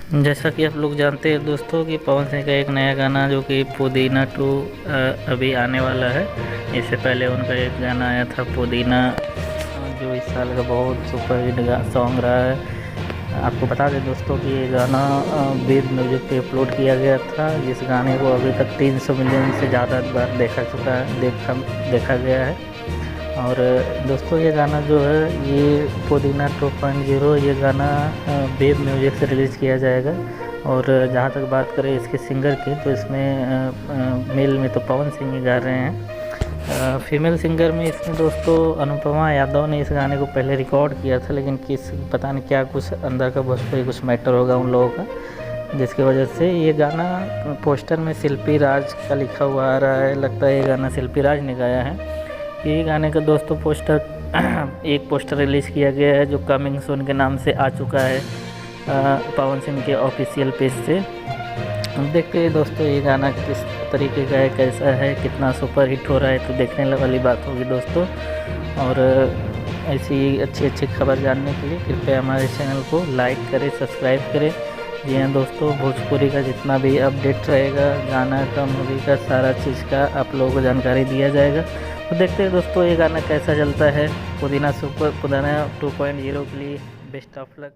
जैसा कि आप लोग जानते हैं दोस्तों कि पवन सिंह का एक नया गाना जो कि पुदीना 2 अभी आने वाला है। इससे पहले उनका एक गाना आया था पुदीना, जो इस साल का बहुत सुपर हिट सॉन्ग रहा है। आपको बता दें दोस्तों कि ये गाना वेब म्यूजिक पे अपलोड किया गया था। जिस गाने को अभी तक 300 मिलियन से ज़्यादा बार देखा गया है। और दोस्तों ये गाना जो है ये पुदीना 2.0 ये गाना वेब म्यूजिक से रिलीज़ किया जाएगा। और जहाँ तक बात करें इसके सिंगर की, तो इसमें मेल में तो पवन सिंह ही गा रहे हैं। फीमेल सिंगर में इसमें दोस्तों अनुपमा यादव ने इस गाने को पहले रिकॉर्ड किया था, लेकिन पता नहीं क्या कुछ अंदर का भोजपुरी कुछ मैटर होगा उन लोगों का, जिसकी वजह से ये गाना पोस्टर में शिल्पी राज का लिखा हुआ आ रहा है। लगता है ये गाना शिल्पी राज ने गाया है। ये गाने का दोस्तों पोस्टर एक पोस्टर रिलीज़ किया गया है जो कमिंग सून के नाम से आ चुका है पवन सिंह के ऑफिशियल पेज से। देखते हैं दोस्तों ये गाना किस तरीके का है, कैसा है, कितना सुपर हिट हो रहा है, तो देखने वाली बात होगी दोस्तों। और ऐसी अच्छी खबर जानने के लिए कृपया हमारे चैनल को लाइक करें, सब्सक्राइब करें। जी हाँ दोस्तों, भोजपुरी का जितना भी अपडेट रहेगा, गाना का, मूवी का, सारा चीज़ का आप लोगों को जानकारी दिया जाएगा। तो देखते हैं दोस्तों ये गाना कैसा चलता है। पुदीना 2.0 के लिए बेस्ट ऑफ लक।